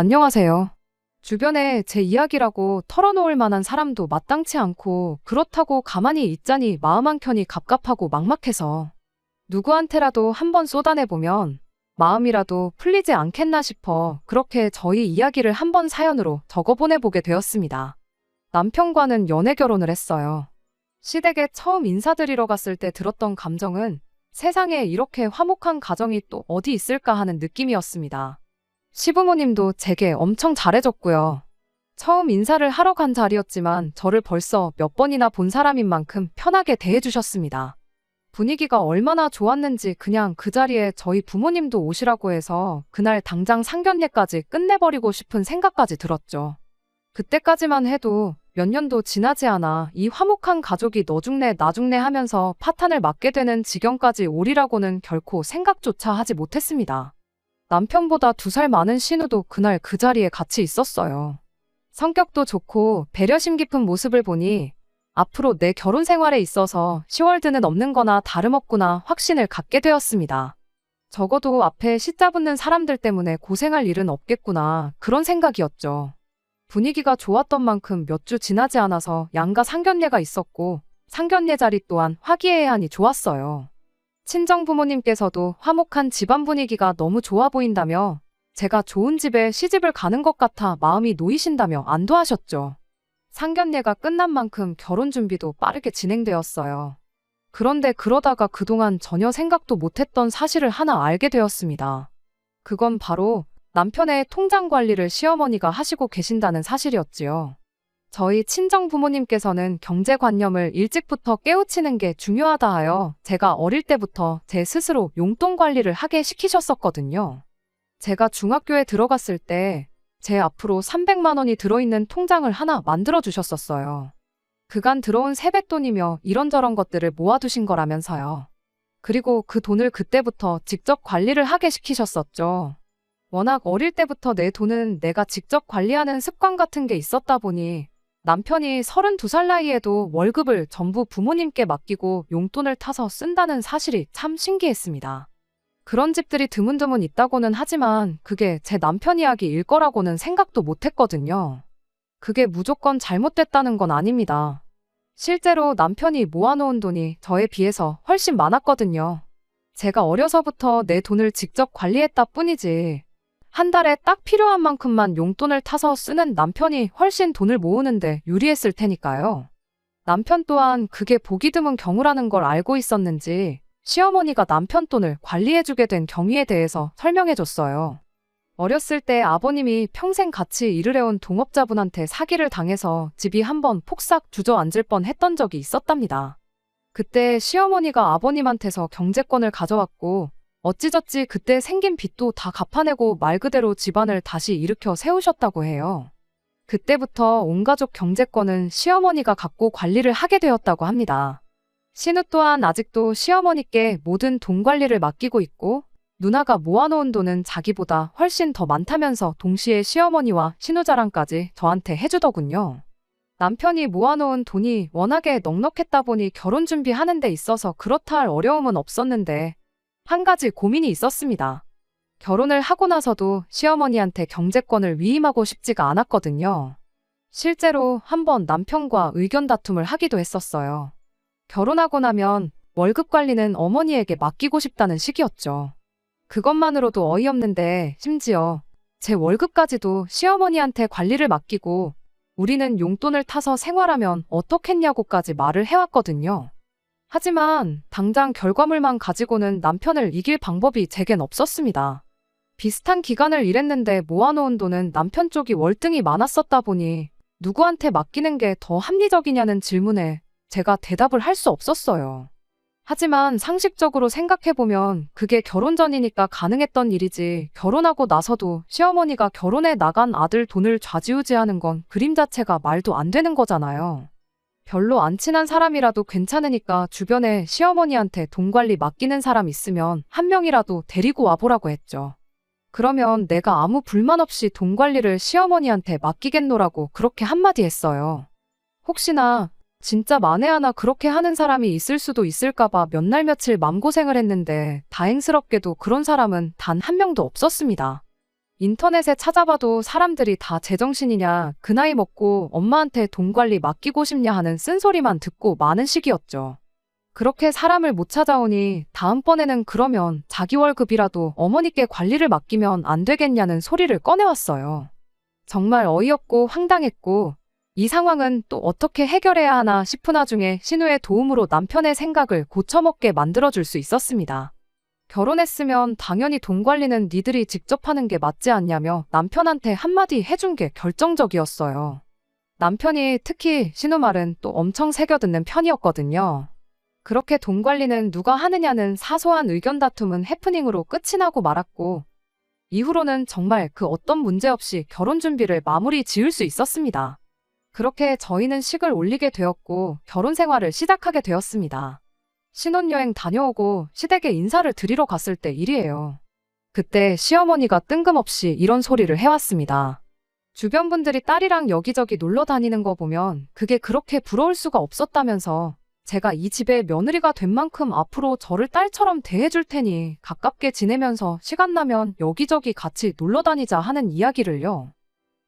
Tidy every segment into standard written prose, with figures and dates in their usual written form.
안녕하세요. 주변에 제 이야기라고 털어놓을 만한 사람도 마땅치 않고 그렇다고 가만히 있자니 마음 한켠이 갑갑하고 막막해서 누구한테라도 한번 쏟아내보면 마음이라도 풀리지 않겠나 싶어 그렇게 저희 이야기를 한번 사연으로 적어보내보게 되었습니다. 남편과는 연애 결혼을 했어요. 시댁에 처음 인사드리러 갔을 때 들었던 감정은 세상에 이렇게 화목한 가정이 또 어디 있을까 하는 느낌이었습니다. 시부모님도 제게 엄청 잘해줬고요. 처음 인사를 하러 간 자리였지만 저를 벌써 몇 번이나 본 사람인 만큼 편하게 대해주셨습니다. 분위기가 얼마나 좋았는지 그냥 그 자리에 저희 부모님도 오시라고 해서 그날 당장 상견례까지 끝내버리고 싶은 생각까지 들었죠. 그때까지만 해도 몇 년도 지나지 않아 이 화목한 가족이 너 죽네 나 죽네 하면서 파탄을 맞게 되는 지경까지 오리라고는 결코 생각조차 하지 못했습니다. 남편보다 2살 많은 신우도 그날 그 자리에 같이 있었어요. 성격도 좋고 배려심 깊은 모습을 보니 앞으로 내 결혼 생활에 있어서 시월드는 없는 거나 다름없구나 확신을 갖게 되었습니다. 적어도 앞에 시 붙는 사람들 때문에 고생할 일은 없겠구나 그런 생각이었죠. 분위기가 좋았던 만큼 몇 주 지나지 않아서 양가 상견례가 있었고 상견례 자리 또한 화기애애하니 좋았어요. 친정 부모님께서도 화목한 집안 분위기가 너무 좋아 보인다며 제가 좋은 집에 시집을 가는 것 같아 마음이 놓이신다며 안도하셨죠. 상견례가 끝난 만큼 결혼 준비도 빠르게 진행되었어요. 그런데 그러다가 그동안 전혀 생각도 못했던 사실을 하나 알게 되었습니다. 그건 바로 남편의 통장 관리를 시어머니가 하시고 계신다는 사실이었지요. 저희 친정 부모님께서는 경제관념을 일찍부터 깨우치는 게 중요하다 하여 제가 어릴 때부터 제 스스로 용돈 관리를 하게 시키셨었거든요. 제가 중학교에 들어갔을 때 제 앞으로 300만 원이 들어있는 통장을 하나 만들어 주셨었어요. 그간 들어온 세뱃돈이며 이런저런 것들을 모아두신 거라면서요. 그리고 그 돈을 그때부터 직접 관리를 하게 시키셨었죠. 워낙 어릴 때부터 내 돈은 내가 직접 관리하는 습관 같은 게 있었다 보니 남편이 32살 나이에도 월급을 전부 부모님께 맡기고 용돈을 타서 쓴다는 사실이 참 신기했습니다. 그런 집들이 드문드문 있다고는 하지만 그게 제 남편 이야기일 거라고는 생각도 못했거든요. 그게 무조건 잘못됐다는 건 아닙니다. 실제로 남편이 모아놓은 돈이 저에 비해서 훨씬 많았거든요. 제가 어려서부터 내 돈을 직접 관리했다 뿐이지 한 달에 딱 필요한 만큼만 용돈을 타서 쓰는 남편이 훨씬 돈을 모으는데 유리했을 테니까요. 남편 또한 그게 보기 드문 경우라는 걸 알고 있었는지 시어머니가 남편 돈을 관리해주게 된 경위에 대해서 설명해줬어요. 어렸을 때 아버님이 평생 같이 일을 해온 동업자분한테 사기를 당해서 집이 한번 폭삭 주저앉을 뻔 했던 적이 있었답니다. 그때 시어머니가 아버님한테서 경제권을 가져왔고 어찌저찌 그때 생긴 빚도 다 갚아내고 말 그대로 집안을 다시 일으켜 세우셨다고 해요. 그때부터 온 가족 경제권은 시어머니가 갖고 관리를 하게 되었다고 합니다. 신우 또한 아직도 시어머니께 모든 돈 관리를 맡기고 있고 누나가 모아놓은 돈은 자기보다 훨씬 더 많다면서 동시에 시어머니와 신우 자랑까지 저한테 해주더군요. 남편이 모아놓은 돈이 워낙에 넉넉했다 보니 결혼 준비하는 데 있어서 그렇다 할 어려움은 없었는데 한 가지 고민이 있었습니다. 결혼을 하고 나서도 시어머니한테 경제권을 위임하고 싶지가 않았거든요. 실제로 한번 남편과 의견 다툼을 하기도 했었어요. 결혼하고 나면 월급 관리는 어머니에게 맡기고 싶다는 식이었죠. 그것만으로도 어이없는데 심지어 제 월급까지도 시어머니한테 관리를 맡기고 우리는 용돈을 타서 생활하면 어떻겠냐고까지 말을 해왔거든요. 하지만 당장 결과물만 가지고는 남편을 이길 방법이 제겐 없었습니다. 비슷한 기간을 일했는데 모아놓은 돈은 남편 쪽이 월등히 많았었다 보니 누구한테 맡기는 게 더 합리적이냐는 질문에 제가 대답을 할 수 없었어요. 하지만 상식적으로 생각해보면 그게 결혼 전이니까 가능했던 일이지 결혼하고 나서도 시어머니가 결혼해 나간 아들 돈을 좌지우지하는 건 그림 자체가 말도 안 되는 거잖아요. 별로 안 친한 사람이라도 괜찮으니까 주변에 시어머니한테 돈 관리 맡기는 사람 있으면 한 명이라도 데리고 와보라고 했죠. 그러면 내가 아무 불만 없이 돈 관리를 시어머니한테 맡기겠노라고 그렇게 한마디 했어요. 혹시나 진짜 만에 하나 그렇게 하는 사람이 있을 수도 있을까봐 몇 날 며칠 맘고생을 했는데 다행스럽게도 그런 사람은 단 한 명도 없었습니다. 인터넷에 찾아봐도 사람들이 다 제정신이냐, 그 나이 먹고 엄마한테 돈 관리 맡기고 싶냐 하는 쓴소리만 듣고 많은 시기였죠. 그렇게 사람을 못 찾아오니 다음번에는 그러면 자기 월급이라도 어머니께 관리를 맡기면 안 되겠냐는 소리를 꺼내왔어요. 정말 어이없고 황당했고 이 상황은 또 어떻게 해결해야 하나 싶은 와중에 신우의 도움으로 남편의 생각을 고쳐먹게 만들어줄 수 있었습니다. 결혼했으면 당연히 돈 관리는 니들이 직접 하는 게 맞지 않냐며 남편한테 한마디 해준 게 결정적이었어요. 남편이 특히 신우 말은 또 엄청 새겨듣는 편이었거든요. 그렇게 돈 관리는 누가 하느냐는 사소한 의견 다툼은 해프닝으로 끝이 나고 말았고 이후로는 정말 그 어떤 문제 없이 결혼 준비를 마무리 지을 수 있었습니다. 그렇게 저희는 식을 올리게 되었고 결혼 생활을 시작하게 되었습니다. 신혼여행 다녀오고 시댁에 인사를 드리러 갔을 때 일이에요. 그때 시어머니가 뜬금없이 이런 소리를 해왔습니다. 주변 분들이 딸이랑 여기저기 놀러 다니는 거 보면 그게 그렇게 부러울 수가 없었다면서 제가 이 집의 며느리가 된 만큼 앞으로 저를 딸처럼 대해줄 테니 가깝게 지내면서 시간 나면 여기저기 같이 놀러 다니자 하는 이야기를요.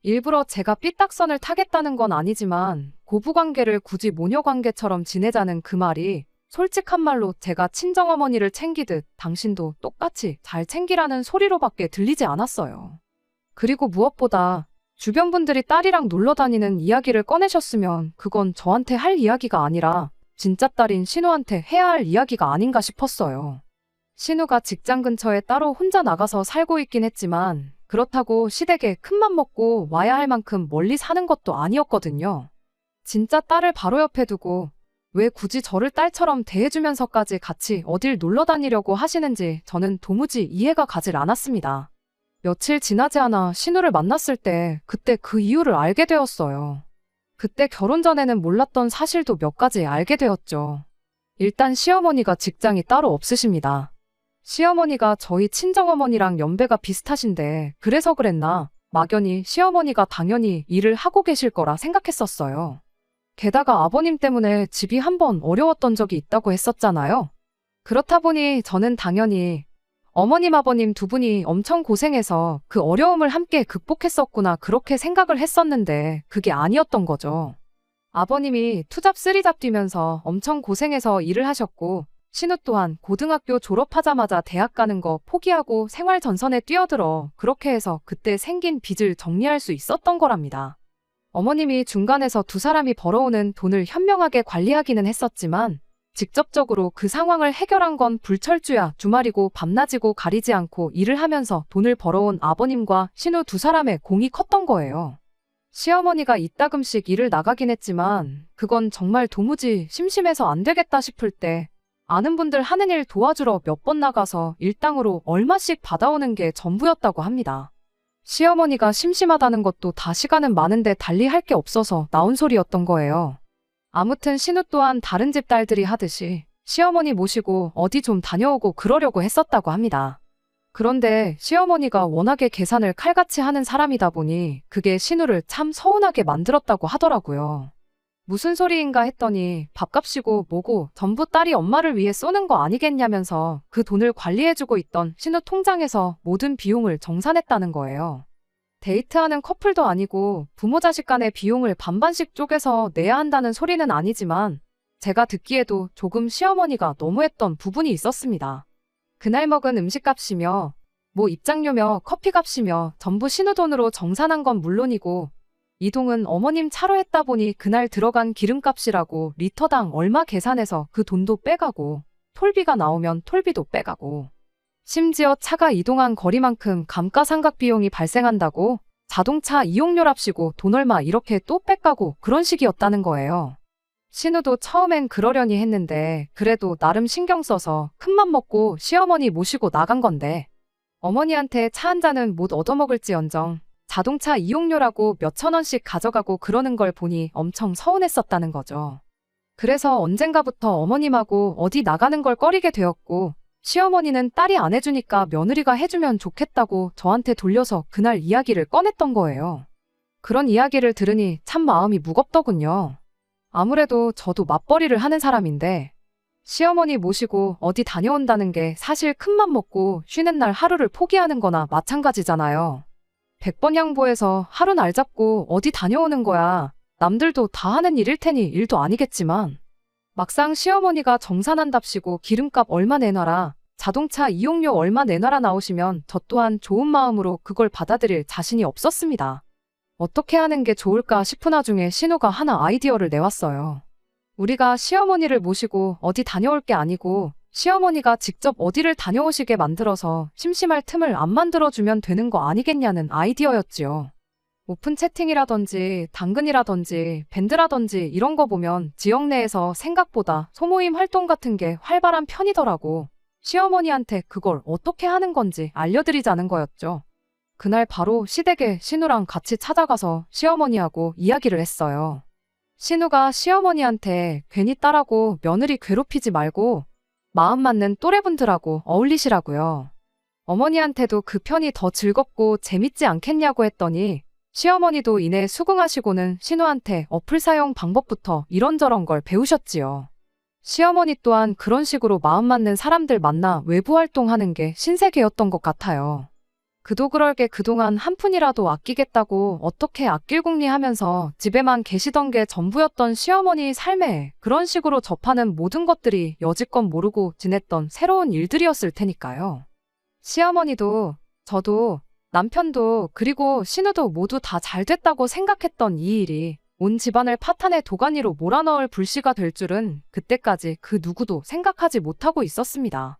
일부러 제가 삐딱선을 타겠다는 건 아니지만 고부관계를 굳이 모녀관계처럼 지내자는 그 말이 솔직한 말로 제가 친정어머니를 챙기듯 당신도 똑같이 잘 챙기라는 소리로밖에 들리지 않았어요. 그리고 무엇보다 주변 분들이 딸이랑 놀러 다니는 이야기를 꺼내셨으면 그건 저한테 할 이야기가 아니라 진짜 딸인 신우한테 해야 할 이야기가 아닌가 싶었어요. 신우가 직장 근처에 따로 혼자 나가서 살고 있긴 했지만 그렇다고 시댁에 큰맘 먹고 와야 할 만큼 멀리 사는 것도 아니었거든요. 진짜 딸을 바로 옆에 두고 왜 굳이 저를 딸처럼 대해주면서까지 같이 어딜 놀러 다니려고 하시는지 저는 도무지 이해가 가질 않았습니다. 며칠 지나지 않아 신우를 만났을 때 그때 그 이유를 알게 되었어요. 그때 결혼 전에는 몰랐던 사실도 몇 가지 알게 되었죠. 일단 시어머니가 직장이 따로 없으십니다. 시어머니가 저희 친정어머니랑 연배가 비슷하신데 그래서 그랬나 막연히 시어머니가 당연히 일을 하고 계실 거라 생각했었어요. 게다가 아버님 때문에 집이 한번 어려웠던 적이 있다고 했었잖아요. 그렇다 보니 저는 당연히 어머님 아버님 두 분이 엄청 고생해서 그 어려움을 함께 극복했었구나 그렇게 생각을 했었는데 그게 아니었던 거죠. 아버님이 투잡 쓰리잡 뛰면서 엄청 고생해서 일을 하셨고 신우 또한 고등학교 졸업하자마자 대학 가는 거 포기하고 생활 전선에 뛰어들어 그렇게 해서 그때 생긴 빚을 정리할 수 있었던 거랍니다. 어머님이 중간에서 두 사람이 벌어오는 돈을 현명하게 관리하기는 했었지만 직접적으로 그 상황을 해결한 건 불철주야 주말이고 밤낮이고 가리지 않고 일을 하면서 돈을 벌어온 아버님과 신우 두 사람의 공이 컸던 거예요. 시어머니가 이따금씩 일을 나가긴 했지만 그건 정말 도무지 심심해서 안 되겠다 싶을 때 아는 분들 하는 일 도와주러 몇 번 나가서 일당으로 얼마씩 받아오는 게 전부였다고 합니다. 시어머니가 심심하다는 것도 다 시간은 많은데 달리 할 게 없어서 나온 소리였던 거예요. 아무튼 신우 또한 다른 집 딸들이 하듯이 시어머니 모시고 어디 좀 다녀오고 그러려고 했었다고 합니다. 그런데 시어머니가 워낙에 계산을 칼같이 하는 사람이다 보니 그게 신우를 참 서운하게 만들었다고 하더라고요. 무슨 소리인가 했더니 밥값이고 뭐고 전부 딸이 엄마를 위해 쏘는 거 아니겠냐면서 그 돈을 관리해주고 있던 신우 통장에서 모든 비용을 정산했다는 거예요. 데이트하는 커플도 아니고 부모 자식 간의 비용을 반반씩 쪼개서 내야 한다는 소리는 아니지만 제가 듣기에도 조금 시어머니가 너무했던 부분이 있었습니다. 그날 먹은 음식값이며 뭐 입장료며 커피값이며 전부 신우 돈으로 정산한 건 물론이고 이동은 어머님 차로 했다 보니 그날 들어간 기름값이라고 리터당 얼마 계산해서 그 돈도 빼가고 톨비가 나오면 톨비도 빼가고 심지어 차가 이동한 거리만큼 감가상각 비용이 발생한다고 자동차 이용료랍시고 돈 얼마 이렇게 또 뺏가고 그런 식이었다는 거예요. 신우도 처음엔 그러려니 했는데 그래도 나름 신경 써서 큰맘 먹고 시어머니 모시고 나간 건데 어머니한테 차 한 잔은 못 얻어먹을지언정 자동차 이용료라고 몇천 원씩 가져가고 그러는 걸 보니 엄청 서운했었다는 거죠. 그래서 언젠가부터 어머님하고 어디 나가는 걸 꺼리게 되었고 시어머니는 딸이 안 해주니까 며느리가 해주면 좋겠다고 저한테 돌려서 그날 이야기를 꺼냈던 거예요. 그런 이야기를 들으니 참 마음이 무겁더군요. 아무래도 저도 맞벌이를 하는 사람인데 시어머니 모시고 어디 다녀온다는 게 사실 큰맘 먹고 쉬는 날 하루를 포기하는 거나 마찬가지잖아요. 100번 양보해서 하루 날 잡고 어디 다녀오는 거야. 남들도 다 하는 일일 테니 일도 아니겠지만. 막상 시어머니가 정산한답시고 기름값 얼마 내놔라, 자동차 이용료 얼마 내놔라 나오시면 저 또한 좋은 마음으로 그걸 받아들일 자신이 없었습니다. 어떻게 하는 게 좋을까 싶은 와중에 신우가 하나 아이디어를 내왔어요. 우리가 시어머니를 모시고 어디 다녀올 게 아니고 시어머니가 직접 어디를 다녀오시게 만들어서 심심할 틈을 안 만들어주면 되는 거 아니겠냐는 아이디어였지요. 오픈 채팅이라든지 당근이라든지 밴드라든지 이런 거 보면 지역 내에서 생각보다 소모임 활동 같은 게 활발한 편이더라고. 시어머니한테 그걸 어떻게 하는 건지 알려드리자는 거였죠. 그날 바로 시댁에 신우랑 같이 찾아가서 시어머니하고 이야기를 했어요. 신우가 시어머니한테 괜히 딸하고 며느리 괴롭히지 말고 마음 맞는 또래분들하고 어울리시라고요. 어머니한테도 그 편이 더 즐겁고 재밌지 않겠냐고 했더니 시어머니도 이내 수긍하시고는 신우한테 어플 사용 방법부터 이런저런 걸 배우셨지요. 시어머니 또한 그런 식으로 마음 맞는 사람들 만나 외부 활동하는 게 신세계였던 것 같아요. 그도 그럴 게 그동안 한 푼이라도 아끼겠다고 어떻게 아낄 궁리하면서 집에만 계시던 게 전부였던 시어머니 삶에 그런 식으로 접하는 모든 것들이 여지껏 모르고 지냈던 새로운 일들이었을 테니까요. 시어머니도 저도 남편도 그리고 신우도 모두 다 잘됐다고 생각했던 이 일이 온 집안을 파탄의 도가니로 몰아넣을 불씨가 될 줄은 그때까지 그 누구도 생각하지 못하고 있었습니다.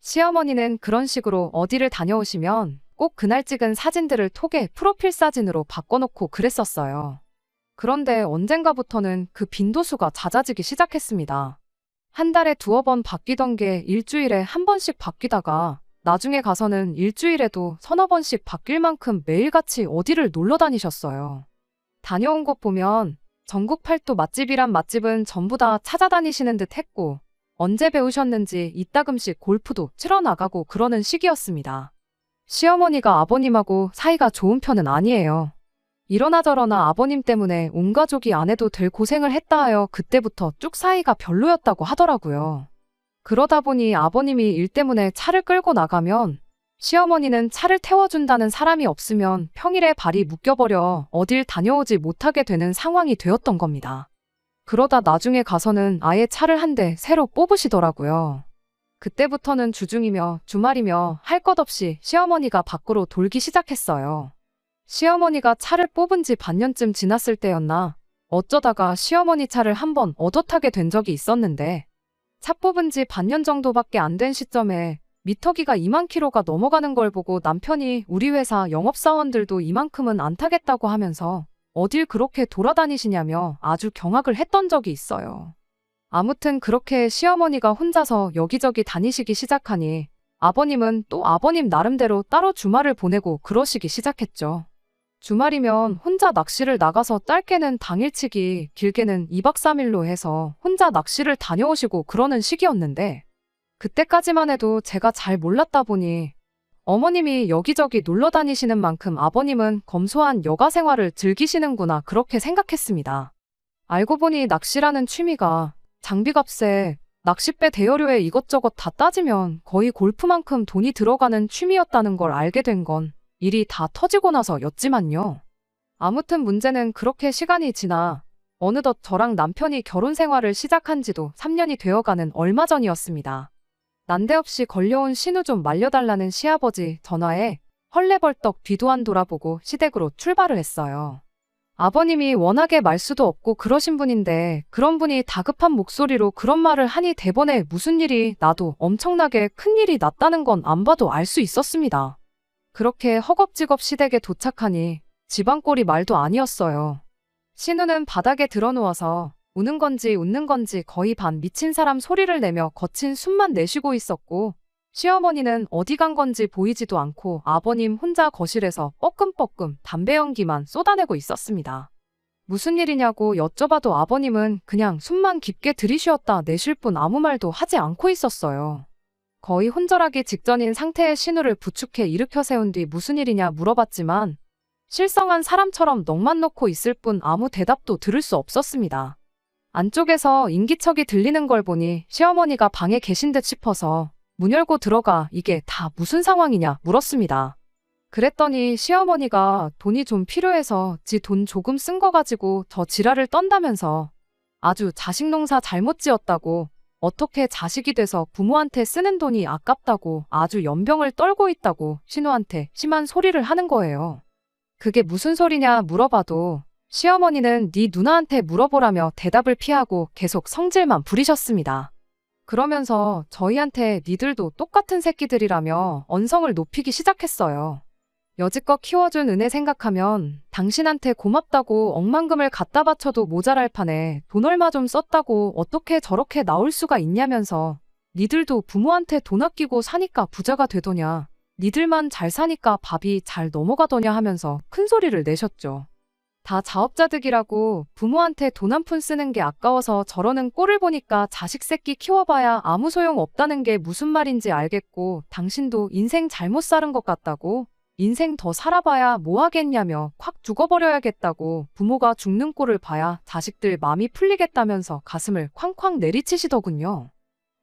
시어머니는 그런 식으로 어디를 다녀오시면 꼭 그날 찍은 사진들을 톡에 프로필 사진으로 바꿔놓고 그랬었어요. 그런데 언젠가부터는 그 빈도수가 잦아지기 시작했습니다. 한 달에 2번 바뀌던 게 일주일에 한 번씩 바뀌다가 나중에 가서는 일주일에도 서너 번씩 바뀔 만큼 매일같이 어디를 놀러 다니셨어요. 다녀온 곳 보면 전국 팔도 맛집이란 맛집은 전부 다 찾아다니시는 듯 했고 언제 배우셨는지 이따금씩 골프도 치러 나가고 그러는 시기였습니다. 시어머니가 아버님하고 사이가 좋은 편은 아니에요. 이러나 저러나 아버님 때문에 온 가족이 안 해도 될 고생을 했다 하여 그때부터 쭉 사이가 별로였다고 하더라고요. 그러다 보니 아버님이 일 때문에 차를 끌고 나가면 시어머니는 차를 태워준다는 사람이 없으면 평일에 발이 묶여버려 어딜 다녀오지 못하게 되는 상황이 되었던 겁니다. 그러다 나중에 가서는 아예 차를 한 대 새로 뽑으시더라고요. 그때부터는 주중이며 주말이며 할 것 없이 시어머니가 밖으로 돌기 시작했어요. 시어머니가 차를 뽑은 지 반년쯤 지났을 때였나 어쩌다가 시어머니 차를 한번 얻어 타게 된 적이 있었는데 차 뽑은 지 반년 정도밖에 안 된 시점에 미터기가 2만 킬로가 넘어가는 걸 보고 남편이 우리 회사 영업사원들도 이만큼은 안 타겠다고 하면서 어딜 그렇게 돌아다니시냐며 아주 경악을 했던 적이 있어요. 아무튼 그렇게 시어머니가 혼자서 여기저기 다니시기 시작하니 아버님은 또 아버님 나름대로 따로 주말을 보내고 그러시기 시작했죠. 주말이면 혼자 낚시를 나가서 짧게는 당일치기, 길게는 2박 3일로 해서 혼자 낚시를 다녀오시고 그러는 시기였는데 그때까지만 해도 제가 잘 몰랐다 보니 어머님이 여기저기 놀러 다니시는 만큼 아버님은 검소한 여가 생활을 즐기시는구나 그렇게 생각했습니다. 알고 보니 낚시라는 취미가 장비값에 낚싯배 대여료에 이것저것 다 따지면 거의 골프만큼 돈이 들어가는 취미였다는 걸 알게 된 건 일이 다 터지고 나서였지만요. 아무튼 문제는 그렇게 시간이 지나 어느덧 저랑 남편이 결혼 생활을 시작한 지도 3년이 되어가는 얼마 전이었습니다. 난데없이 걸려온 신우 좀 말려달라는 시아버지 전화에 헐레벌떡 뒤도 안 돌아보고 시댁으로 출발을 했어요. 아버님이 워낙에 말수도 없고 그러신 분인데 그런 분이 다급한 목소리로 그런 말을 하니 대번에 무슨 일이 나도 엄청나게 큰 일이 났다는 건 안 봐도 알 수 있었습니다. 그렇게 허겁지겁 시댁에 도착하니 집안 꼴이 말도 아니었어요. 신우는 바닥에 드러누워서 우는 건지 웃는 건지 거의 반 미친 사람 소리를 내며 거친 숨만 내쉬고 있었고 시어머니는 어디 간 건지 보이지도 않고 아버님 혼자 거실에서 뻐끔뻐끔 담배 연기만 쏟아내고 있었습니다. 무슨 일이냐고 여쭤봐도 아버님은 그냥 숨만 깊게 들이쉬었다 내쉴 뿐 아무 말도 하지 않고 있었어요. 거의 혼절하기 직전인 상태의 신우를 부축해 일으켜 세운 뒤 무슨 일이냐 물어봤지만 실성한 사람처럼 넋만 놓고 있을 뿐 아무 대답도 들을 수 없었습니다. 안쪽에서 인기척이 들리는 걸 보니 시어머니가 방에 계신 듯 싶어서 문 열고 들어가 이게 다 무슨 상황이냐 물었습니다. 그랬더니 시어머니가 돈이 좀 필요해서 지 돈 조금 쓴 거 가지고 더 지랄을 떤다면서 아주 자식 농사 잘못 지었다고, 어떻게 자식이 돼서 부모한테 쓰는 돈이 아깝다고 아주 연병을 떨고 있다고 신우한테 심한 소리를 하는 거예요. 그게 무슨 소리냐 물어봐도 시어머니는 네 누나한테 물어보라며 대답을 피하고 계속 성질만 부리셨습니다. 그러면서 저희한테 니들도 똑같은 새끼들이라며 언성을 높이기 시작했어요. 여지껏 키워준 은혜 생각하면 당신한테 고맙다고 억만금을 갖다 바쳐도 모자랄 판에 돈 얼마 좀 썼다고 어떻게 저렇게 나올 수가 있냐면서 니들도 부모한테 돈 아끼고 사니까 부자가 되더냐, 니들만 잘 사니까 밥이 잘 넘어가더냐 하면서 큰 소리를 내셨죠. 다 자업자득이라고 부모한테 돈 한 푼 쓰는 게 아까워서 저러는 꼴을 보니까 자식 새끼 키워봐야 아무 소용 없다는 게 무슨 말인지 알겠고, 당신도 인생 잘못 살은 것 같다고, 인생 더 살아봐야 뭐 하겠냐며 콱 죽어버려야겠다고 부모가 죽는 꼴을 봐야 자식들 맘이 풀리겠다면서 가슴을 쾅쾅 내리치시더군요.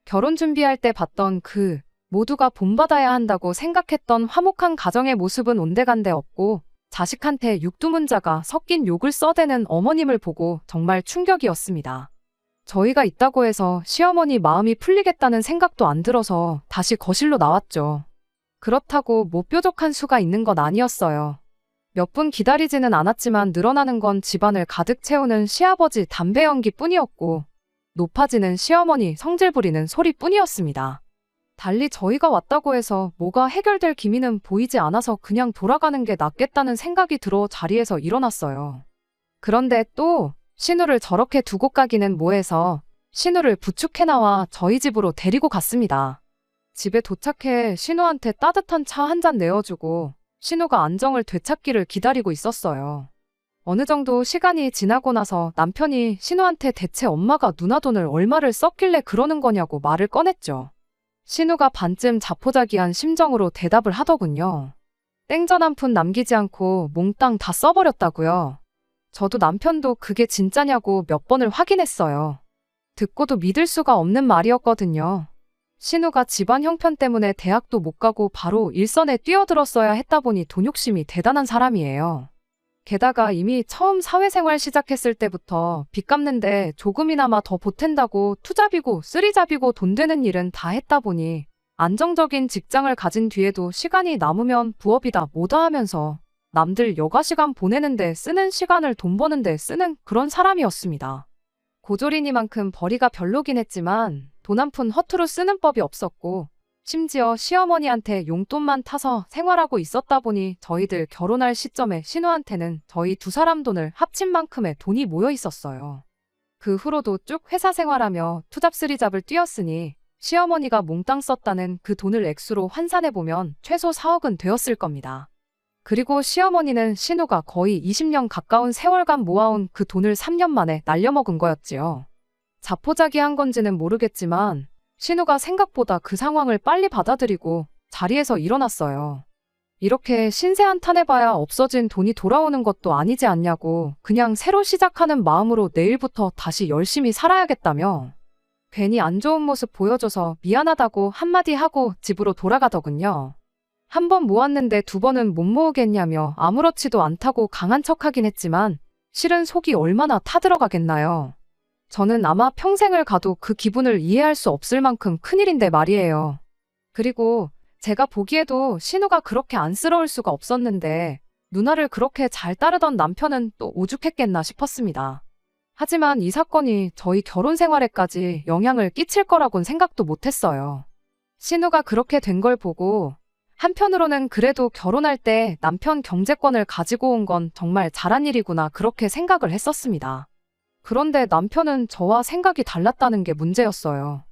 결혼 준비할 때 봤던 그 모두가 본받아야 한다고 생각했던 화목한 가정의 모습은 온데간데 없고, 자식한테 육두문자가 섞인 욕을 써대는 어머님을 보고 정말 충격이었습니다. 저희가 있다고 해서 시어머니 마음이 풀리겠다는 생각도 안 들어서 다시 거실로 나왔죠. 그렇다고 뭐 뾰족한 수가 있는 건 아니었어요. 몇 분 기다리지는 않았지만 늘어나는 건 집안을 가득 채우는 시아버지 담배 연기뿐이었고, 높아지는 시어머니 성질 부리는 소리뿐이었습니다. 달리 저희가 왔다고 해서 뭐가 해결될 기미는 보이지 않아서 그냥 돌아가는 게 낫겠다는 생각이 들어 자리에서 일어났어요. 그런데 또 신우를 저렇게 두고 가기는 뭐해서 신우를 부축해 나와 저희 집으로 데리고 갔습니다. 집에 도착해 신우한테 따뜻한 차 한 잔 내어주고 신우가 안정을 되찾기를 기다리고 있었어요. 어느 정도 시간이 지나고 나서 남편이 신우한테 대체 엄마가 누나 돈을 얼마를 썼길래 그러는 거냐고 말을 꺼냈죠. 신우가 반쯤 자포자기한 심정으로 대답을 하더군요. 땡전 한 푼 남기지 않고 몽땅 다 써버렸다고요. 저도 남편도 그게 진짜냐고 몇 번을 확인했어요. 듣고도 믿을 수가 없는 말이었거든요. 신우가 집안 형편 때문에 대학도 못 가고 바로 일선에 뛰어들었어야 했다 보니 돈 욕심이 대단한 사람이에요. 게다가 이미 처음 사회생활 시작했을 때부터 빚 갚는데 조금이나마 더 보탠다고 투잡이고 쓰리잡이고 돈 되는 일은 다 했다 보니 안정적인 직장을 가진 뒤에도 시간이 남으면 부업이다 뭐다 하면서 남들 여가 시간 보내는데 쓰는 시간을 돈 버는데 쓰는 그런 사람이었습니다. 고졸이니만큼 벌이가 별로긴 했지만 돈 한 푼 허투루 쓰는 법이 없었고, 심지어 시어머니한테 용돈만 타서 생활하고 있었다 보니 저희들 결혼할 시점에 신우한테는 저희 두 사람 돈을 합친 만큼의 돈이 모여 있었어요. 그 후로도 쭉 회사 생활하며 투잡 쓰리잡을 뛰었으니 시어머니가 몽땅 썼다는 그 돈을 액수로 환산해보면 최소 4억은 되었을 겁니다. 그리고 시어머니는 신우가 거의 20년 가까운 세월간 모아온 그 돈을 3년 만에 날려먹은 거였지요. 자포자기한 건지는 모르겠지만 신우가 생각보다 그 상황을 빨리 받아들이고 자리에서 일어났어요. 이렇게 신세한탄해봐야 없어진 돈이 돌아오는 것도 아니지 않냐고 그냥 새로 시작하는 마음으로 내일부터 다시 열심히 살아야겠다며 괜히 안 좋은 모습 보여줘서 미안하다고 한마디 하고 집으로 돌아가더군요. 한 번 모았는데 두 번은 못 모으겠냐며 아무렇지도 않다고 강한 척하긴 했지만 실은 속이 얼마나 타들어가겠나요. 저는 아마 평생을 가도 그 기분을 이해할 수 없을 만큼 큰일인데 말이에요. 그리고 제가 보기에도 신우가 그렇게 안쓰러울 수가 없었는데 누나를 그렇게 잘 따르던 남편은 또 오죽했겠나 싶었습니다. 하지만 이 사건이 저희 결혼 생활에까지 영향을 끼칠 거라곤 생각도 못했어요. 신우가 그렇게 된 걸 보고 한편으로는 그래도 결혼할 때 남편 경제권을 가지고 온 건 정말 잘한 일이구나 그렇게 생각을 했었습니다. 그런데 남편은 저와 생각이 달랐다는 게 문제였어요.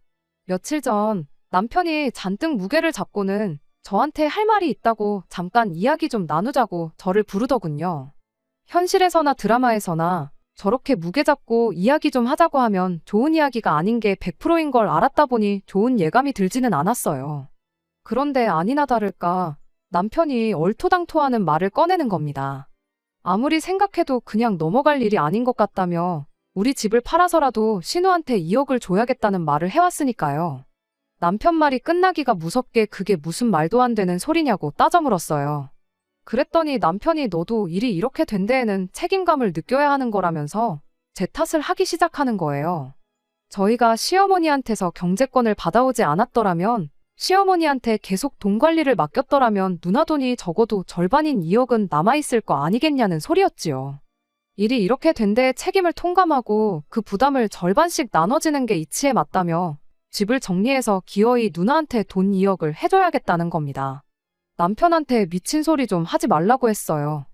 며칠 전 남편이 잔뜩 무게를 잡고는 저한테 할 말이 있다고 잠깐 이야기 좀 나누자고 저를 부르더군요. 현실에서나 드라마에서나 저렇게 무게 잡고 이야기 좀 하자고 하면 좋은 이야기가 아닌 게 100%인 걸 알았다 보니 좋은 예감이 들지는 않았어요. 그런데 아니나 다를까 남편이 얼토당토하는 말을 꺼내는 겁니다. 아무리 생각해도 그냥 넘어갈 일이 아닌 것 같다며 우리 집을 팔아서라도 신우한테 2억을 줘야겠다는 말을 해왔으니까요. 남편 말이 끝나기가 무섭게 그게 무슨 말도 안 되는 소리냐고 따져 물었어요. 그랬더니 남편이 너도 일이 이렇게 된 데에는 책임감을 느껴야 하는 거라면서 제 탓을 하기 시작하는 거예요. 저희가 시어머니한테서 경제권을 받아오지 않았더라면, 시어머니한테 계속 돈 관리를 맡겼더라면 누나 돈이 적어도 절반인 2억은 남아있을 거 아니겠냐는 소리였지요. 일이 이렇게 된 데에 책임을 통감하고 그 부담을 절반씩 나눠지는 게 이치에 맞다며 집을 정리해서 기어이 누나한테 돈 2억을 해줘야겠다는 겁니다. 남편한테 미친 소리 좀 하지 말라고 했어요.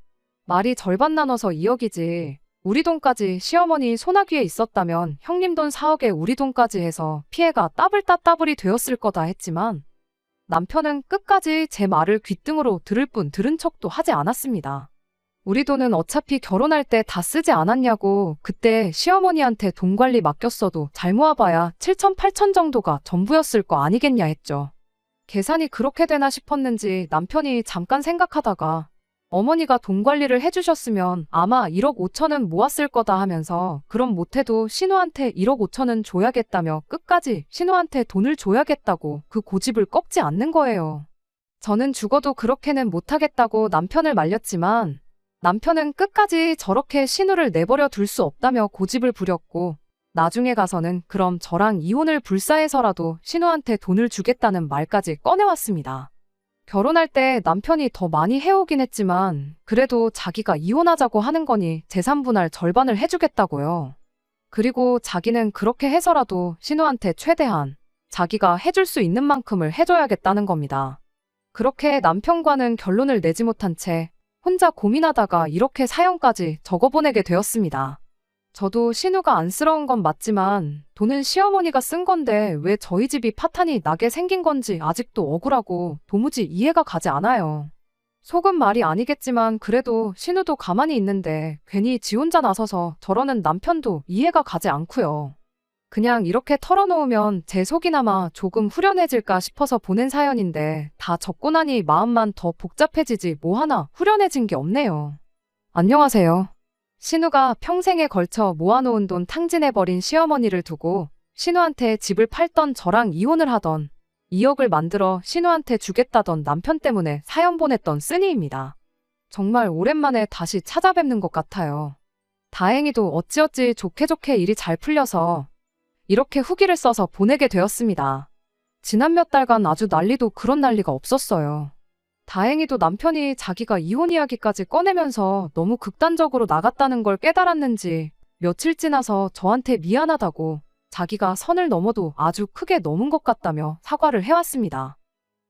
말이 절반 나눠서 2억이지. 우리 돈까지 시어머니 소나귀에 있었다면 형님 돈 4억에 우리 돈까지 해서 피해가 따블따따블이 되었을 거다 했지만 남편은 끝까지 제 말을 귓등으로 들을 뿐 들은 척도 하지 않았습니다. 우리 돈은 어차피 결혼할 때 다 쓰지 않았냐고. 그때 시어머니한테 돈 관리 맡겼어도 잘 모아봐야 7천 8천 정도가 전부였을 거 아니겠냐 했죠. 계산이 그렇게 되나 싶었는지 남편이 잠깐 생각하다가 어머니가 돈 관리를 해주셨으면 아마 1억 5천은 모았을 거다 하면서 그럼 못해도 신우한테 1억 5천은 줘야겠다며 끝까지 신우한테 돈을 줘야겠다고 그 고집을 꺾지 않는 거예요. 저는 죽어도 그렇게는 못하겠다고 남편을 말렸지만 남편은 끝까지 저렇게 신우를 내버려 둘 수 없다며 고집을 부렸고 나중에 가서는 그럼 저랑 이혼을 불사해서라도 신우한테 돈을 주겠다는 말까지 꺼내왔습니다. 결혼할 때 남편이 더 많이 해오긴 했지만 그래도 자기가 이혼하자고 하는 거니 재산 분할 절반을 해주겠다고요. 그리고 자기는 그렇게 해서라도 신우한테 최대한 자기가 해줄 수 있는 만큼을 해줘야겠다는 겁니다. 그렇게 남편과는 결론을 내지 못한 채 혼자 고민하다가 이렇게 사연까지 적어보내게 되었습니다. 저도 신우가 안쓰러운 건 맞지만 돈은 시어머니가 쓴 건데 왜 저희 집이 파탄이 나게 생긴 건지 아직도 억울하고 도무지 이해가 가지 않아요. 속은 말이 아니겠지만 그래도 신우도 가만히 있는데 괜히 지 혼자 나서서 저러는 남편도 이해가 가지 않고요. 그냥 이렇게 털어놓으면 제 속이나마 조금 후련해질까 싶어서 보낸 사연인데 다 적고 나니 마음만 더 복잡해지지 뭐 하나 후련해진 게 없네요. 안녕하세요. 신우가 평생에 걸쳐 모아놓은 돈 탕진해버린 시어머니를 두고 신우한테 집을 팔던 저랑 이혼을 하던 2억을 만들어 신우한테 주겠다던 남편 때문에 사연 보냈던 쓰니입니다. 정말 오랜만에 다시 찾아뵙는 것 같아요. 다행히도 어찌어찌 좋게 좋게 일이 잘 풀려서 이렇게 후기를 써서 보내게 되었습니다. 지난 몇 달간 아주 난리도 그런 난리가 없었어요. 다행히도 남편이 자기가 이혼 이야기까지 꺼내면서 너무 극단적으로 나갔다는 걸 깨달았는지 며칠 지나서 저한테 미안하다고 자기가 선을 넘어도 아주 크게 넘은 것 같다며 사과를 해왔습니다.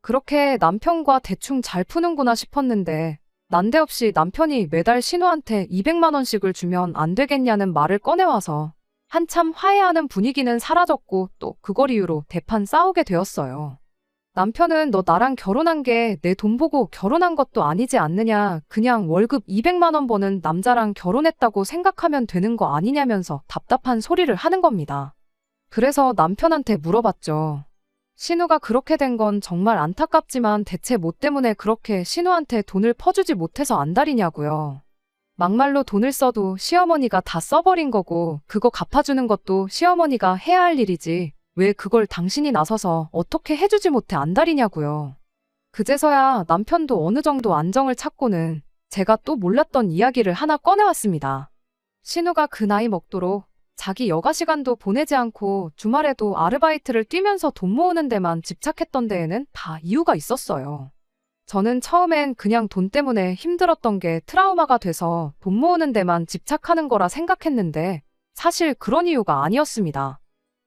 그렇게 남편과 대충 잘 푸는구나 싶었는데 난데없이 남편이 매달 신우한테 200만 원씩을 주면 안 되겠냐는 말을 꺼내와서 한참 화해하는 분위기는 사라졌고 또 그걸 이유로 대판 싸우게 되었어요. 남편은 너 나랑 결혼한 게 내 돈 보고 결혼한 것도 아니지 않느냐. 그냥 월급 200만 원 버는 남자랑 결혼했다고 생각하면 되는 거 아니냐면서 답답한 소리를 하는 겁니다. 그래서 남편한테 물어봤죠. 신우가 그렇게 된 건 정말 안타깝지만 대체 뭐 때문에 그렇게 신우한테 돈을 퍼주지 못해서 안달이냐고요. 막말로 돈을 써도 시어머니가 다 써버린 거고 그거 갚아주는 것도 시어머니가 해야 할 일이지. 왜 그걸 당신이 나서서 어떻게 해주지 못해 안달이냐고요. 그제서야 남편도 어느 정도 안정을 찾고는 제가 또 몰랐던 이야기를 하나 꺼내왔습니다. 신우가 그 나이 먹도록 자기 여가 시간도 보내지 않고 주말에도 아르바이트를 뛰면서 돈 모으는 데만 집착했던 데에는 다 이유가 있었어요. 저는 처음엔 그냥 돈 때문에 힘들었던 게 트라우마가 돼서 돈 모으는 데만 집착하는 거라 생각했는데 사실 그런 이유가 아니었습니다.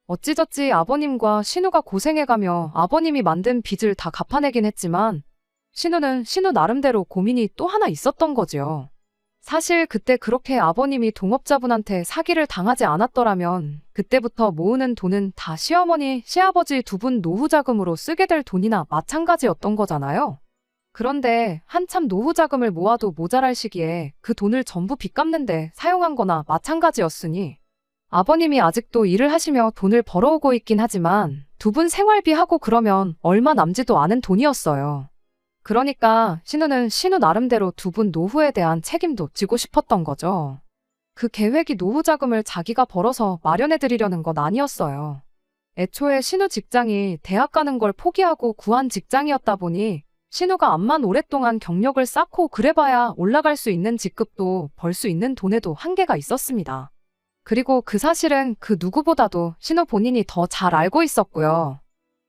어찌저찌 아버님과 신우가 고생해가며 아버님이 만든 빚을 다 갚아내긴 했지만 신우는 신우 나름대로 고민이 또 하나 있었던 거지요. 사실 그때 그렇게 아버님이 동업자분한테 사기를 당하지 않았더라면 그때부터 모으는 돈은 다 시어머니, 시아버지 두 분 노후 자금으로 쓰게 될 돈이나 마찬가지였던 거잖아요. 그런데 한참 노후 자금을 모아도 모자랄 시기에 그 돈을 전부 빚 갚는데 사용한 거나 마찬가지였으니 아버님이 아직도 일을 하시며 돈을 벌어오고 있긴 하지만 두 분 생활비하고 그러면 얼마 남지도 않은 돈이었어요. 그러니까 신우는 신우 나름대로 두 분 노후에 대한 책임도 지고 싶었던 거죠. 그 계획이 노후 자금을 자기가 벌어서 마련해드리려는 건 아니었어요. 애초에 신우 직장이 대학 가는 걸 포기하고 구한 직장이었다 보니 신우가 암만 오랫동안 경력을 쌓고 그래봐야 올라갈 수 있는 직급도 벌 수 있는 돈에도 한계가 있었습니다. 그리고 그 사실은 그 누구보다도 신우 본인이 더 잘 알고 있었고요.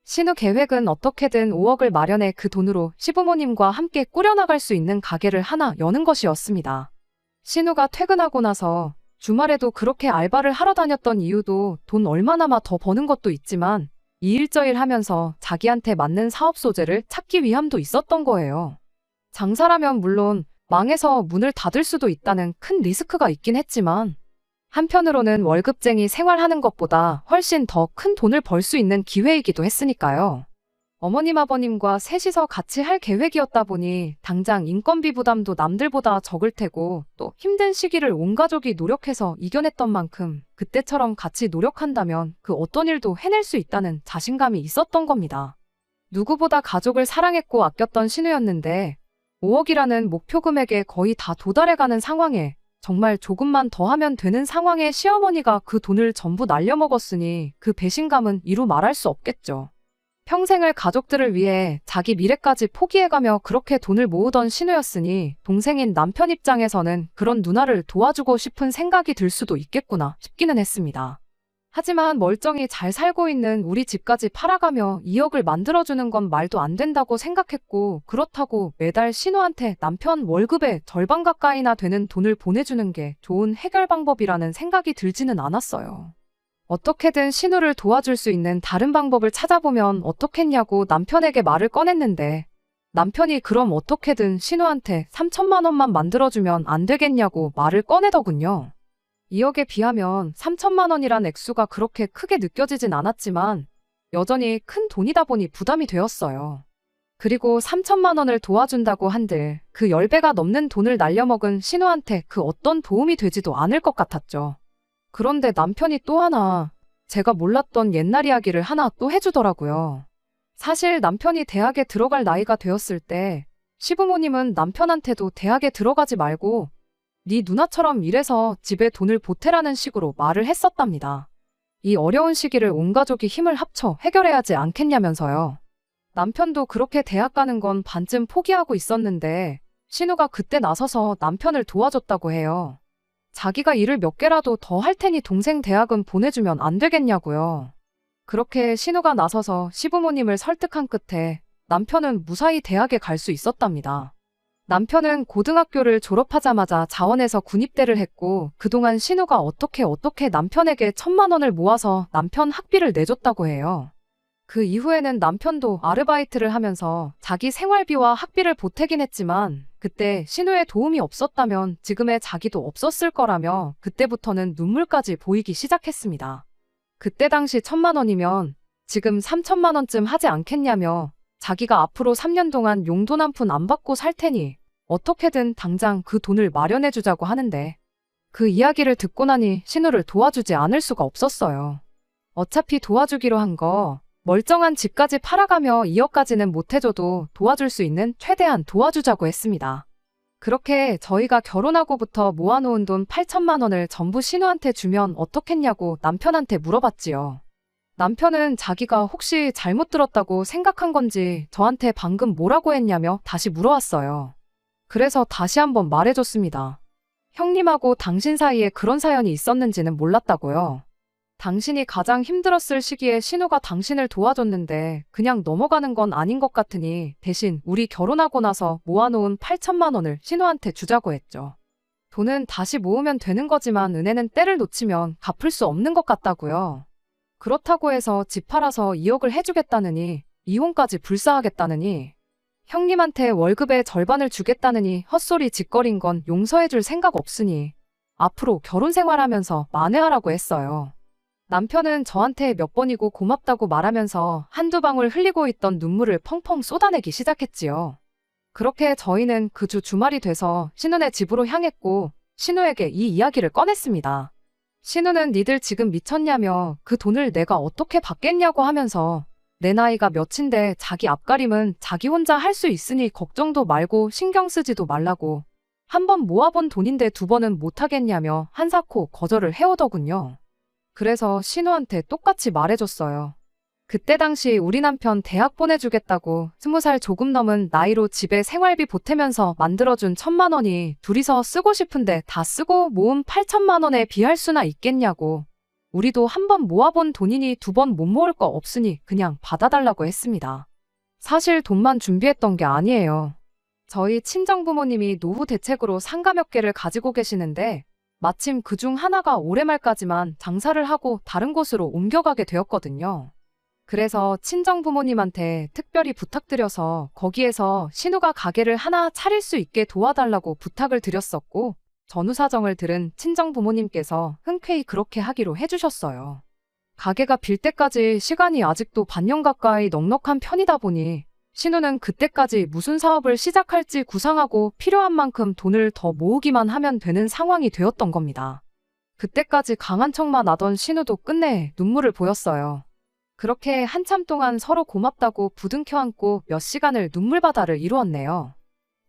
신우 계획은 어떻게든 5억을 마련해 그 돈으로 시부모님과 함께 꾸려나갈 수 있는 가게를 하나 여는 것이었습니다. 신우가 퇴근하고 나서 주말에도 그렇게 알바를 하러 다녔던 이유도 돈 얼마나마 더 버는 것도 있지만 이일저일 하면서 자기한테 맞는 사업 소재를 찾기 위함도 있었던 거예요. 장사라면 물론 망해서 문을 닫을 수도 있다는 큰 리스크가 있긴 했지만 한편으로는 월급쟁이 생활하는 것보다 훨씬 더 큰 돈을 벌 수 있는 기회이기도 했으니까요. 어머님 아버님과 셋이서 같이 할 계획이었다 보니 당장 인건비 부담도 남들보다 적을 테고 또 힘든 시기를 온 가족이 노력해서 이겨냈던 만큼 그때처럼 같이 노력한다면 그 어떤 일도 해낼 수 있다는 자신감이 있었던 겁니다. 누구보다 가족을 사랑했고 아꼈던 신우였는데 5억이라는 목표 금액에 거의 다 도달해가는 상황에 정말 조금만 더 하면 되는 상황에 시어머니가 그 돈을 전부 날려먹었으니 그 배신감은 이루 말할 수 없겠죠. 평생을 가족들을 위해 자기 미래까지 포기해가며 그렇게 돈을 모으던 신우였으니 동생인 남편 입장에서는 그런 누나를 도와주고 싶은 생각이 들 수도 있겠구나 싶기는 했습니다. 하지만 멀쩡히 잘 살고 있는 우리 집까지 팔아가며 2억을 만들어주는 건 말도 안 된다고 생각했고 그렇다고 매달 신우한테 남편 월급의 절반 가까이나 되는 돈을 보내주는 게 좋은 해결 방법이라는 생각이 들지는 않았어요. 어떻게든 신우를 도와줄 수 있는 다른 방법을 찾아보면 어떻겠냐고 남편에게 말을 꺼냈는데 남편이 그럼 어떻게든 신우한테 3천만 원만 만들어주면 안 되겠냐고 말을 꺼내더군요. 2억에 비하면 3천만 원이란 액수가 그렇게 크게 느껴지진 않았지만 여전히 큰 돈이다 보니 부담이 되었어요. 그리고 3천만 원을 도와준다고 한들 그 10배가 넘는 돈을 날려먹은 신우한테 그 어떤 도움이 되지도 않을 것 같았죠. 그런데 남편이 또 하나 제가 몰랐던 옛날 이야기를 하나 또 해주더라고요. 사실 남편이 대학에 들어갈 나이가 되었을 때 시부모님은 남편한테도 대학에 들어가지 말고 네 누나처럼 일해서 집에 돈을 보태라는 식으로 말을 했었답니다. 이 어려운 시기를 온 가족이 힘을 합쳐 해결해야지 않겠냐면서요. 남편도 그렇게 대학 가는 건 반쯤 포기하고 있었는데 신우가 그때 나서서 남편을 도와줬다고 해요. 자기가 일을 몇 개라도 더 할 테니 동생 대학은 보내주면 안 되겠냐고요. 그렇게 신우가 나서서 시부모님을 설득한 끝에 남편은 무사히 대학에 갈 수 있었답니다. 남편은 고등학교를 졸업하자마자 자원에서 군입대를 했고 그동안 신우가 어떻게 남편에게 1,000만 원을 모아서 남편 학비를 내줬다고 해요. 그 이후에는 남편도 아르바이트를 하면서 자기 생활비와 학비를 보태긴 했지만 그때 신우의 도움이 없었다면 지금의 자기도 없었을 거라며 그때부터는 눈물까지 보이기 시작했습니다. 그때 당시 1,000만 원이면 지금 3천만 원쯤 하지 않겠냐며 자기가 앞으로 3년 동안 용돈 한 푼 안 받고 살 테니 어떻게든 당장 그 돈을 마련해주자고 하는데 그 이야기를 듣고 나니 신우를 도와주지 않을 수가 없었어요. 어차피 도와주기로 한 거 멀쩡한 집까지 팔아가며 2억까지는 못해줘도 도와줄 수 있는 최대한 도와주자고 했습니다. 그렇게 저희가 결혼하고부터 모아놓은 돈 8천만 원을 전부 신우한테 주면 어떻겠냐고 남편한테 물어봤지요. 남편은 자기가 혹시 잘못 들었다고 생각한 건지 저한테 방금 뭐라고 했냐며 다시 물어왔어요. 그래서 다시 한번 말해줬습니다. 형님하고 당신 사이에 그런 사연이 있었는지는 몰랐다고요. 당신이 가장 힘들었을 시기에 신우가 당신을 도와줬는데 그냥 넘어가는 건 아닌 것 같으니 대신 우리 결혼하고 나서 모아놓은 8천만 원을 신우한테 주자고 했죠. 돈은 다시 모으면 되는 거지만 은혜는 때를 놓치면 갚을 수 없는 것 같다고요. 그렇다고 해서 집 팔아서 2억을 해주겠다느니 이혼까지 불사하겠다느니 형님한테 월급의 절반을 주겠다느니 헛소리 짓거린 건 용서해줄 생각 없으니 앞으로 결혼 생활하면서 만회하라고 했어요. 남편은 저한테 몇 번이고 고맙다고 말하면서 한두 방울 흘리고 있던 눈물을 펑펑 쏟아내기 시작했지요. 그렇게 저희는 그 주 주말이 돼서 신우네 집으로 향했고 신우에게 이 이야기를 꺼냈습니다. 신우는 니들 지금 미쳤냐며 그 돈을 내가 어떻게 받겠냐고 하면서 내 나이가 몇인데 자기 앞가림은 자기 혼자 할 수 있으니 걱정도 말고 신경 쓰지도 말라고 한 번 모아본 돈인데 두 번은 못하겠냐며 한사코 거절을 해오더군요. 그래서 신우한테 똑같이 말해줬어요. 그때 당시 우리 남편 대학 보내주겠다고 20살 조금 넘은 나이로 집에 생활비 보태면서 만들어준 1,000만 원이 둘이서 쓰고 싶은데 다 쓰고 모은 8천만 원에 비할 수나 있겠냐고. 우리도 한 번 모아본 돈이니 두 번 못 모을 거 없으니 그냥 받아달라고 했습니다. 사실 돈만 준비했던 게 아니에요. 저희 친정부모님이 노후 대책으로 상가 몇 개를 가지고 계시는데 마침 그중 하나가 올해 말까지만 장사를 하고 다른 곳으로 옮겨가게 되었거든요. 그래서 친정부모님한테 특별히 부탁드려서 거기에서 신우가 가게를 하나 차릴 수 있게 도와달라고 부탁을 드렸었고 전후 사정을 들은 친정부모님께서 흔쾌히 그렇게 하기로 해주셨어요. 가게가 빌 때까지 시간이 아직도 반년 가까이 넉넉한 편이다 보니 신우는 그때까지 무슨 사업을 시작할지 구상하고 필요한 만큼 돈을 더 모으기만 하면 되는 상황이 되었던 겁니다. 그때까지 강한 척만 나던 신우도 끝내 눈물을 보였어요. 그렇게 한참 동안 서로 고맙다고 부둥켜 안고 몇 시간을 눈물바다를 이루었네요.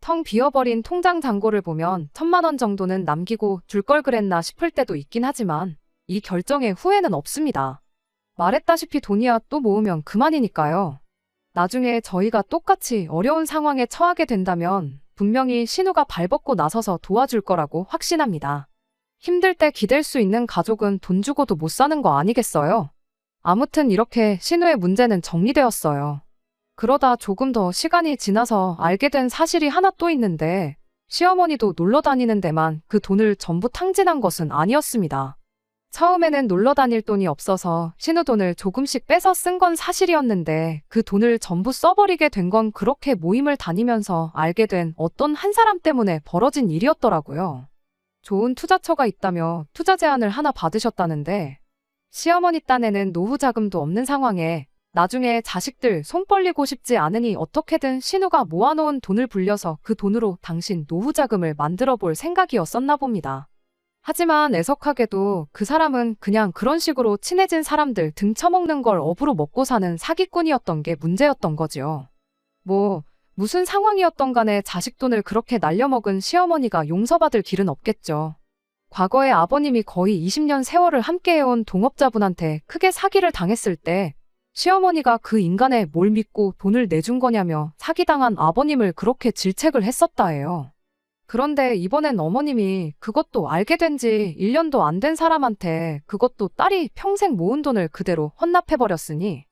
텅 비어버린 통장 잔고를 보면 1,000만 원 정도는 남기고 줄 걸 그랬나 싶을 때도 있긴 하지만 이 결정에 후회는 없습니다. 말했다시피 돈이야 또 모으면 그만이니까요. 나중에 저희가 똑같이 어려운 상황에 처하게 된다면 분명히 신우가 발벗고 나서서 도와줄 거라고 확신합니다. 힘들 때 기댈 수 있는 가족은 돈 주고도 못 사는 거 아니겠어요? 아무튼 이렇게 신우의 문제는 정리되었어요. 그러다 조금 더 시간이 지나서 알게 된 사실이 하나 또 있는데 시어머니도 놀러 다니는 데만 그 돈을 전부 탕진한 것은 아니었습니다. 처음에는 놀러 다닐 돈이 없어서 신우 돈을 조금씩 빼서 쓴 건 사실이었는데 그 돈을 전부 써버리게 된 건 그렇게 모임을 다니면서 알게 된 어떤 한 사람 때문에 벌어진 일이었더라고요. 좋은 투자처가 있다며 투자 제안을 하나 받으셨다는데 시어머니 딴에는 노후 자금도 없는 상황에 나중에 자식들 손 벌리고 싶지 않으니 어떻게든 신우가 모아놓은 돈을 불려서 그 돈으로 당신 노후 자금을 만들어 볼 생각이었었나 봅니다. 하지만 애석하게도 그 사람은 그냥 그런 식으로 친해진 사람들 등 쳐먹는 걸 업으로 먹고 사는 사기꾼이었던 게 문제였던 거지요. 무슨 상황이었던 간에 자식 돈을 그렇게 날려먹은 시어머니가 용서받을 길은 없겠죠. 과거에 아버님이 거의 20년 세월을 함께해온 동업자분한테 크게 사기를 당했을 때 시어머니가 그 인간의 뭘 믿고 돈을 내준 거냐며 사기당한 아버님을 그렇게 질책을 했었다 해요. 그런데 이번엔 어머님이 그것도 알게 된 지 1년도 안 된 사람한테 그것도 딸이 평생 모은 돈을 그대로 헌납해버렸으니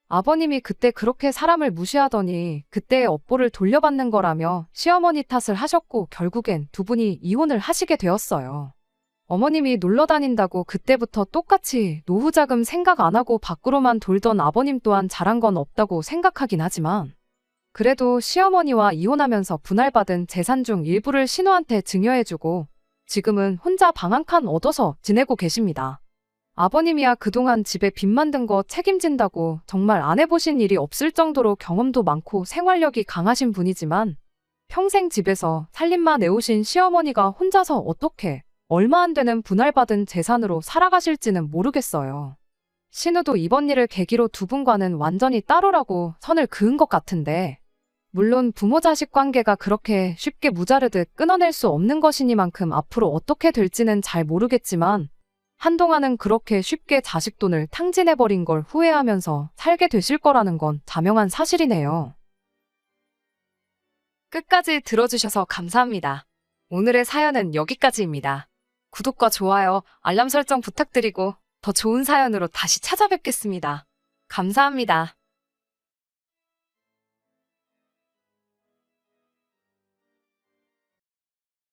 아버님이 그때 그렇게 사람을 무시하더니 그때의 업보를 돌려받는 거라며 시어머니 탓을 하셨고 결국엔 두 분이 이혼을 하시게 되었어요. 어머님이 놀러 다닌다고 그때부터 똑같이 노후 자금 생각 안 하고 밖으로만 돌던 아버님 또한 잘한 건 없다고 생각하긴 하지만 그래도 시어머니와 이혼하면서 분할받은 재산 중 일부를 신우한테 증여해주고 지금은 혼자 방 한 칸 얻어서 지내고 계십니다. 아버님이야 그동안 집에 빚 만든 거 책임진다고 정말 안 해보신 일이 없을 정도로 경험도 많고 생활력이 강하신 분이지만 평생 집에서 살림만 해오신 시어머니가 혼자서 어떻게 얼마 안 되는 분할받은 재산으로 살아가실지는 모르겠어요. 신우도 이번 일을 계기로 두 분과는 완전히 따로라고 선을 그은 것 같은데 물론 부모 자식 관계가 그렇게 쉽게 무자르듯 끊어낼 수 없는 것이니만큼 앞으로 어떻게 될지는 잘 모르겠지만 한동안은 그렇게 쉽게 자식 돈을 탕진해버린 걸 후회하면서 살게 되실 거라는 건 자명한 사실이네요. 끝까지 들어주셔서 감사합니다. 오늘의 사연은 여기까지입니다. 구독과 좋아요, 알람 설정 부탁드리고 더 좋은 사연으로 다시 찾아뵙겠습니다. 감사합니다.